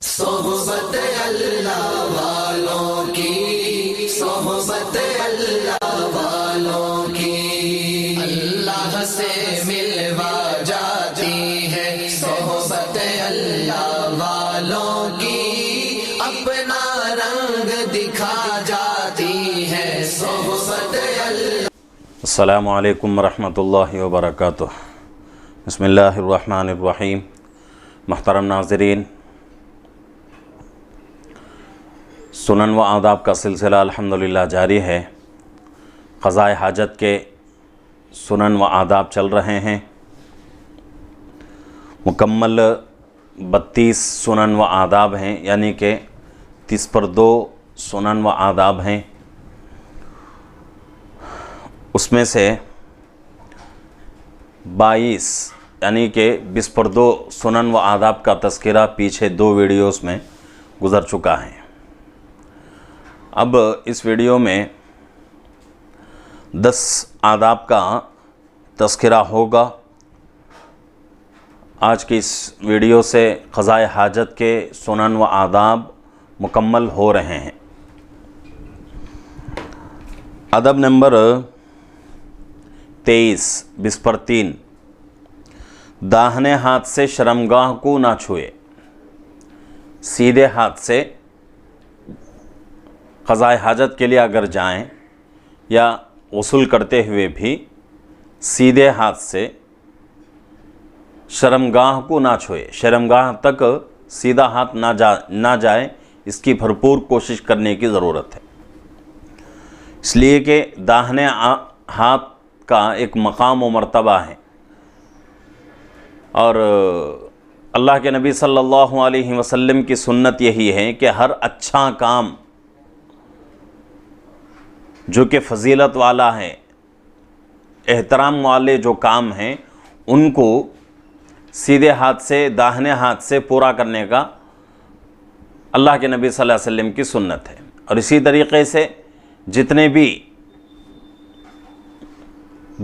صحبت اللہ والوں کی، صحبت اللہ والوں کی، اللہ سے ملوا جاتی ہے صحبت اللہ والوں کی، اپنا رنگ دکھا جاتی ہے صحبت اللہ۔ السلام علیکم ورحمۃ اللہ وبرکاتہ۔ بسم اللہ الرحمن الرحیم۔ محترم ناظرین، سنن و آداب کا سلسلہ الحمدللہ جاری ہے۔ قضاء حاجت کے سنن و آداب چل رہے ہیں۔ مکمل 32 سنن و آداب ہیں، یعنی کہ 30/2 سنن و آداب ہیں۔ اس میں سے 22 یعنی کہ 20/2 سنن و آداب کا تذکرہ پیچھے 2 ویڈیوز میں گزر چکا ہے۔ اب اس ویڈیو میں 10 آداب کا تذکرہ ہوگا۔ آج کی اس ویڈیو سے قضاء حاجت کے سنن و آداب مکمل ہو رہے ہیں۔ ادب نمبر 23 20/3، داہنے ہاتھ سے شرمگاہ کو نہ چھوئے۔ سیدھے ہاتھ سے قضاء حاجت کے لیے اگر جائیں یا غسل کرتے ہوئے بھی سیدھے ہاتھ سے شرمگاہ کو نہ چھوئے، شرمگاہ تک سیدھا ہاتھ نہ جائے، اس کی بھرپور کوشش کرنے کی ضرورت ہے، اس لیے کہ داہنے ہاتھ کا ایک مقام و مرتبہ ہے، اور اللہ کے نبی صلی اللہ علیہ وسلم کی سنت یہی ہے کہ ہر اچھا کام جو کہ فضیلت والا ہے، احترام والے جو کام ہیں، ان کو سیدھے ہاتھ سے، داہنے ہاتھ سے پورا کرنے کا اللہ کے نبی صلی اللہ علیہ وسلم کی سنت ہے۔ اور اسی طریقے سے جتنے بھی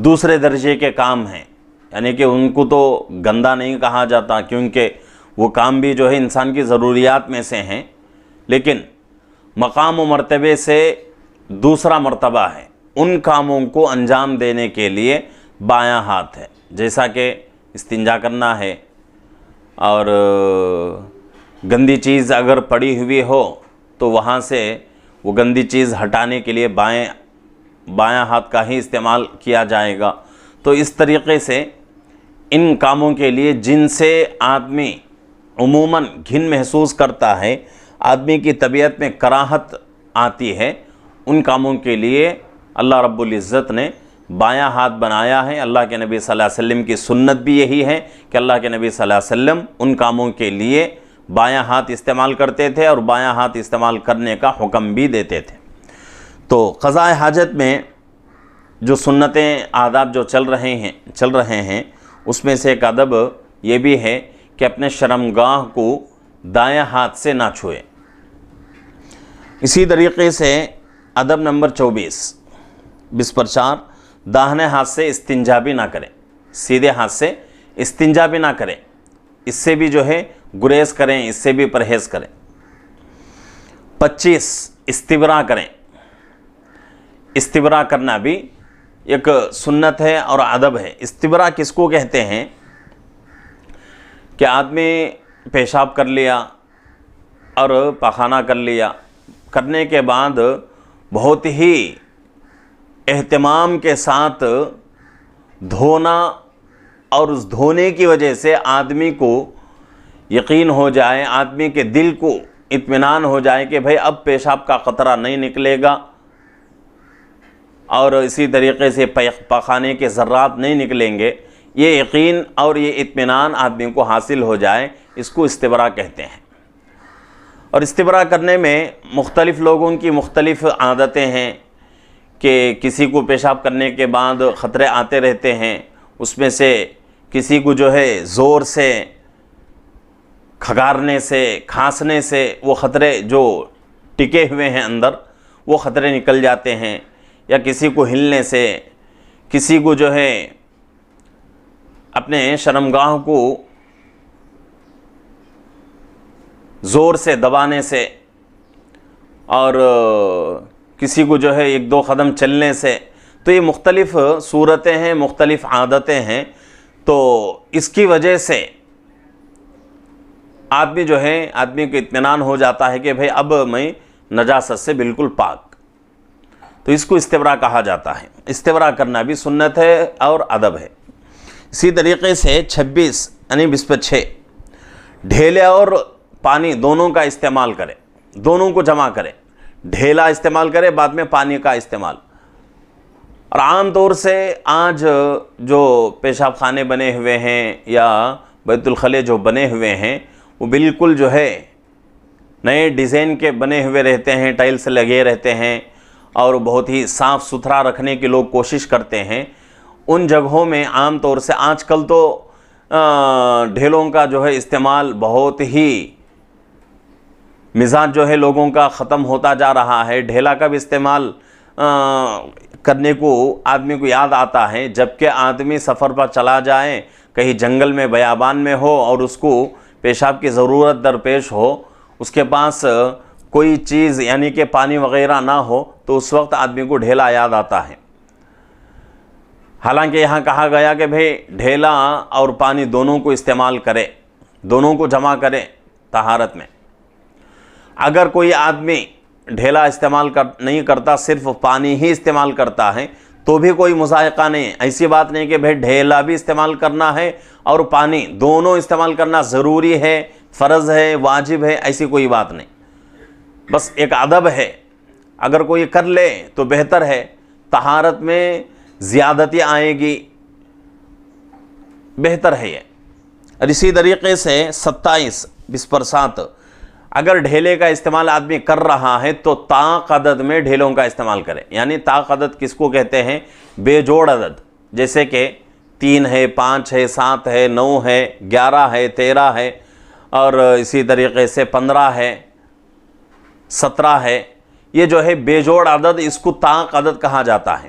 دوسرے درجے کے کام ہیں، یعنی کہ ان کو تو گندا نہیں کہا جاتا، کیونکہ وہ کام بھی جو ہے انسان کی ضروریات میں سے ہیں، لیکن مقام و مرتبے سے دوسرا مرتبہ ہے، ان کاموں کو انجام دینے کے لیے بایاں ہاتھ ہے، جیسا کہ استنجا کرنا ہے، اور گندی چیز اگر پڑی ہوئی ہو تو وہاں سے وہ گندی چیز ہٹانے کے لیے بایاں ہاتھ کا ہی استعمال کیا جائے گا۔ تو اس طریقے سے ان کاموں کے لیے جن سے آدمی عموماً گھن محسوس کرتا ہے، آدمی کی طبیعت میں کراہت آتی ہے، ان کاموں کے لیے اللہ رب العزت نے بایاں ہاتھ بنایا ہے۔ اللہ کے نبی صلی اللہ علیہ وسلم کی سنت بھی یہی ہے کہ اللہ کے نبی صلی اللہ علیہ وسلم ان کاموں کے لیے بایاں ہاتھ استعمال کرتے تھے، اور بایاں ہاتھ استعمال کرنے کا حکم بھی دیتے تھے۔ تو قضاء حاجت میں جو سنتیں آداب جو چل رہے ہیں اس میں سے ایک ادب یہ بھی ہے کہ اپنے شرمگاہ کو دائیں ہاتھ سے نہ چھوئے۔ اسی طریقے سے ادب نمبر 24 20/4، داہنے ہاتھ سے استنجا بھی نہ کریں، سیدھے ہاتھ سے استنجا بھی نہ کریں، اس سے بھی جو ہے گریز کریں، اس سے بھی پرہیز کریں۔ 25 استبرا کریں۔ استبرا کرنا بھی ایک سنت ہے اور ادب ہے۔ استبرا کس کو کہتے ہیں کہ آدمی پیشاب کر لیا اور پاخانہ کر لیا، کرنے کے بعد بہت ہی اہتمام کے ساتھ دھونا، اور اس دھونے کی وجہ سے آدمی کو یقین ہو جائے، آدمی کے دل کو اطمینان ہو جائے کہ بھئی اب پیشاب کا قطرہ نہیں نکلے گا، اور اسی طریقے سے پاخانے کے ذرات نہیں نکلیں گے، یہ یقین اور یہ اطمینان آدمی کو حاصل ہو جائے، اس کو استبرا کہتے ہیں۔ اور استبرا کرنے میں مختلف لوگوں کی مختلف عادتیں ہیں، کہ کسی کو پیشاب کرنے کے بعد خطرے آتے رہتے ہیں، اس میں سے کسی کو جو ہے زور سے کھگارنے سے، کھانسنے سے وہ خطرے جو ٹکے ہوئے ہیں اندر وہ خطرے نکل جاتے ہیں، یا کسی کو ہلنے سے، کسی کو جو ہے اپنے شرمگاہ کو زور سے دبانے سے اور کسی کو جو ہے ایک دو قدم چلنے سے، تو یہ مختلف صورتیں ہیں، مختلف عادتیں ہیں. تو اس کی وجہ سے آدمی جو ہے، آدمی کو اطمینان ہو جاتا ہے کہ بھئی اب میں نجاست سے بالکل پاک. تو اس کو استبراء کہا جاتا ہے. استبراء کرنا بھی سنت ہے اور ادب ہے. اسی طریقے سے 26 یعنی 26 ڈھیلے اور پانی دونوں کا استعمال کرے، دونوں کو جمع کرے. ڈھیلا استعمال کرے، بعد میں پانی کا استعمال. اور عام طور سے آج جو پیشاب خانے بنے ہوئے ہیں یا بیت الخلے جو بنے ہوئے ہیں، وہ بالکل جو ہے نئے ڈیزائن کے بنے ہوئے رہتے ہیں، ٹائلز لگے رہتے ہیں اور بہت ہی صاف ستھرا رکھنے کی لوگ کوشش کرتے ہیں. ان جگہوں میں عام طور سے آج کل تو ڈھیلوں کا جو ہے استعمال بہت ہی مزاج جو ہے لوگوں کا ختم ہوتا جا رہا ہے. ڈھیلا کا بھی استعمال کرنے کو آدمی کو یاد آتا ہے جبکہ آدمی سفر پر چلا جائے، کہیں جنگل میں بیابان میں ہو اور اس کو پیشاب کی ضرورت درپیش ہو، اس کے پاس کوئی چیز یعنی کہ پانی وغیرہ نہ ہو، تو اس وقت آدمی کو ڈھیلا یاد آتا ہے. حالانکہ یہاں کہا گیا کہ بھئی ڈھیلا اور پانی دونوں کو استعمال کرے، دونوں کو جمع کرے طہارت میں. اگر کوئی آدمی ڈھیلا استعمال نہیں کرتا، صرف پانی ہی استعمال کرتا ہے، تو بھی کوئی مذائقہ نہیں. ایسی بات نہیں کہ بھئی ڈھیلا بھی استعمال کرنا ہے اور پانی دونوں استعمال کرنا ضروری ہے، فرض ہے، واجب ہے، ایسی کوئی بات نہیں. بس ایک ادب ہے، اگر کوئی کر لے تو بہتر ہے. طہارت میں زیادتی آئے گی، بہتر ہے یہ. اور اسی طریقے سے 27 20% اگر ڈھیلے کا استعمال آدمی کر رہا ہے تو طاق عدد میں ڈھیلوں کا استعمال کرے. یعنی طاق عدد کس کو کہتے ہیں؟ بے جوڑ عدد، جیسے کہ 3 ہے، 5 ہے، 7 ہے، 9 ہے، 11 ہے، 13 ہے، اور اسی طریقے سے 15 ہے، 17 ہے. یہ جو ہے بے جوڑ عدد، اس کو طاق عدد کہا جاتا ہے.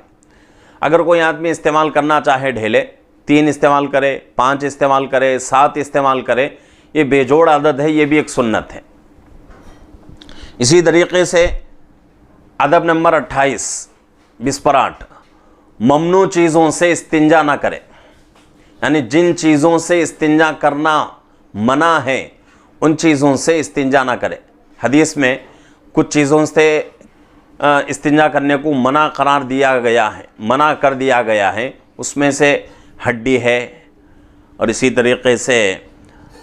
اگر کوئی آدمی استعمال کرنا چاہے ڈھیلے، 3 استعمال کرے، 5 استعمال کرے، 7 استعمال کرے، یہ بے جوڑ عدد ہے، یہ بھی ایک سنت ہے. اسی طریقے سے ادب نمبر 28 20 ممنوع چیزوں سے استنجا نہ کرے. یعنی جن چیزوں سے استنجا کرنا منع ہے ان چیزوں سے استنجا نہ کرے. حدیث میں کچھ چیزوں سے استنجا کرنے کو منع قرار دیا گیا ہے، منع کر دیا گیا ہے. اس میں سے ہڈی ہے، اور اسی طریقے سے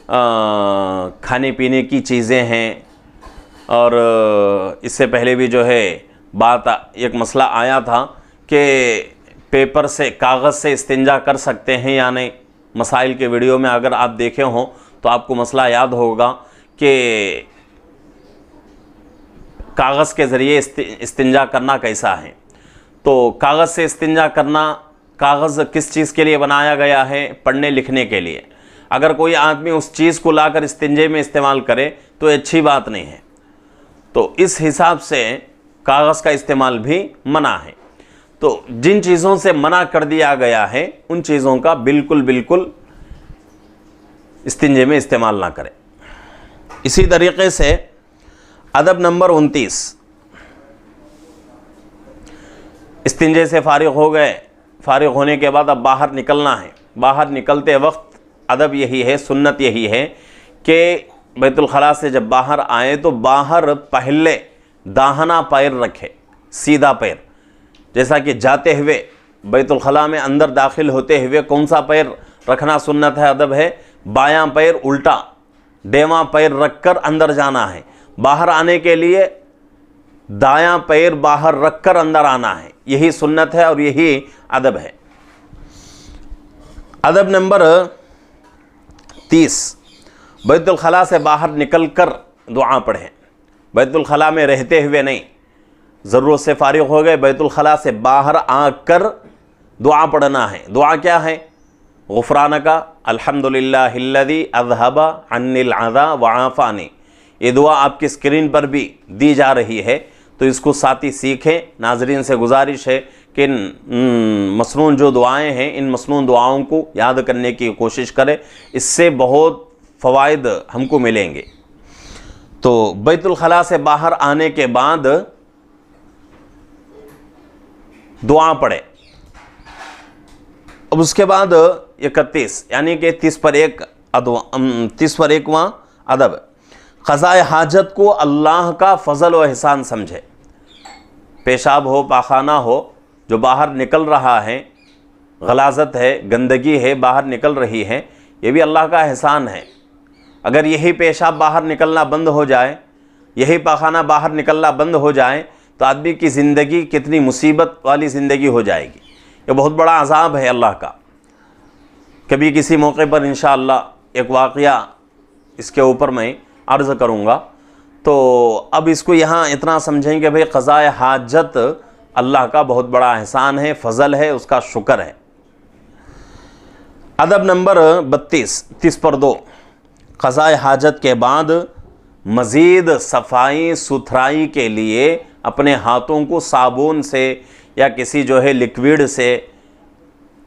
کھانے پینے کی چیزیں ہیں. اور اس سے پہلے بھی جو ہے بات، ایک مسئلہ آیا تھا کہ پیپر سے، کاغذ سے استنجا کر سکتے ہیں یا نہیں. مسائل کے ویڈیو میں اگر آپ دیکھے ہوں تو آپ کو مسئلہ یاد ہوگا کہ کاغذ کے ذریعے استنجا کرنا کیسا ہے. تو کاغذ سے استنجا کرنا، کاغذ کس چیز کے لیے بنایا گیا ہے؟ پڑھنے لکھنے کے لیے. اگر کوئی آدمی اس چیز کو لا کر استنجے میں استعمال کرے تو اچھی بات نہیں ہے. تو اس حساب سے کاغذ کا استعمال بھی منع ہے. تو جن چیزوں سے منع کر دیا گیا ہے ان چیزوں کا بالکل استنجے میں استعمال نہ کرے. اسی طریقے سے ادب نمبر 29 استنجے سے فارغ ہو گئے، فارغ ہونے کے بعد اب باہر نکلنا ہے. باہر نکلتے وقت ادب یہی ہے، سنت یہی ہے کہ بیت الخلاء سے جب باہر آئے تو باہر پہلے داہنا پیر رکھے، سیدھا پیر. جیسا کہ جاتے ہوئے بیت الخلاء میں اندر داخل ہوتے ہوئے کون سا پیر رکھنا سنت ہے، ادب ہے؟ بایاں پیر الٹا، دیواں پیر رکھ کر اندر جانا ہے. باہر آنے کے لیے دایاں پیر باہر رکھ کر اندر آنا ہے. یہی سنت ہے اور یہی ادب ہے. ادب نمبر 30 بیت الخلاء سے باہر نکل کر دعا پڑھیں. بیت الخلاء میں رہتے ہوئے نہیں، ضرورت سے فارغ ہو گئے، بیت الخلاء سے باہر آ کر دعا پڑھنا ہے. دعا کیا ہے؟ غفرانک الحمدللہ الذی اذھب عنی العذا وعافانی. یہ دعا آپ کی اسکرین پر بھی دی جا رہی ہے، تو اس کو ساتھی سیکھیں. ناظرین سے گزارش ہے کہ مسنون جو دعائیں ہیں ان مسنون دعاؤں کو یاد کرنے کی کوشش کریں، اس سے بہت فوائد ہم کو ملیں گے. تو بیت الخلاء سے باہر آنے کے بعد دعا پڑھے. اب اس کے بعد 31 یعنی کہ 30 پر 1واں ادب، قضاء حاجت کو اللہ کا فضل و احسان سمجھے. پیشاب ہو، پاخانہ ہو، جو باہر نکل رہا ہے، غلاظت ہے، گندگی ہے، باہر نکل رہی ہے، یہ بھی اللہ کا احسان ہے. اگر یہی پیشاب باہر نکلنا بند ہو جائے، یہی پاخانہ باہر نکلنا بند ہو جائے تو آدمی کی زندگی کتنی مصیبت والی زندگی ہو جائے گی. یہ بہت بڑا عذاب ہے اللہ کا. کبھی کسی موقع پر انشاءاللہ ایک واقعہ اس کے اوپر میں عرض کروں گا. تو اب اس کو یہاں اتنا سمجھیں کہ بھئی قضاء حاجت اللہ کا بہت بڑا احسان ہے، فضل ہے، اس کا شکر ہے. ادب نمبر 32 30 پر 2، قضاء حاجت کے بعد مزید صفائی ستھرائی کے لیے اپنے ہاتھوں کو صابن سے یا کسی جو ہے لکوڈ سے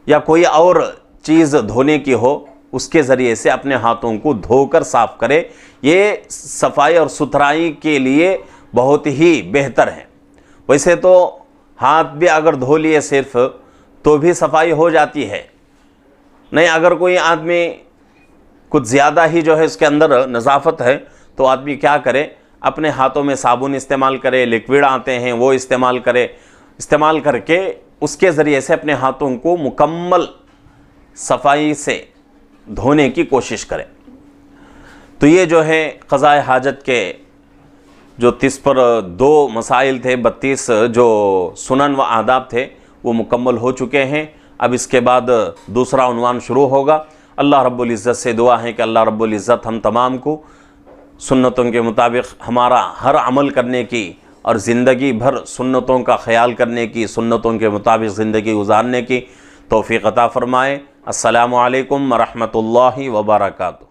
یا کوئی اور چیز دھونے کی ہو اس کے ذریعے سے اپنے ہاتھوں کو دھو کر صاف کرے. یہ صفائی اور ستھرائی کے لیے بہت ہی بہتر ہے. ویسے تو ہاتھ بھی اگر دھو لیے صرف تو بھی صفائی ہو جاتی ہے. نہیں، اگر کوئی آدمی کچھ زیادہ ہی جو ہے اس کے اندر نظافت ہے تو آدمی کیا کرے، اپنے ہاتھوں میں صابن استعمال کرے، لکوڈ آتے ہیں وہ استعمال کرے، استعمال کر کے اس کے ذریعے سے اپنے ہاتھوں کو مکمل صفائی سے دھونے کی کوشش کرے. تو یہ جو ہے قضاء حاجت کے جو 30 پر 2 مسائل تھے، 32 جو سنن و آداب تھے وہ مکمل ہو چکے ہیں. اب اس کے بعد دوسرا عنوان شروع ہوگا. اللہ رب العزت سے دعا ہے کہ اللہ رب العزت ہم تمام کو سنتوں کے مطابق ہمارا ہر عمل کرنے کی اور زندگی بھر سنتوں کا خیال کرنے کی، سنتوں کے مطابق زندگی گزارنے کی توفیق عطا فرمائے. السلام علیکم ورحمۃ اللہ وبرکاتہ.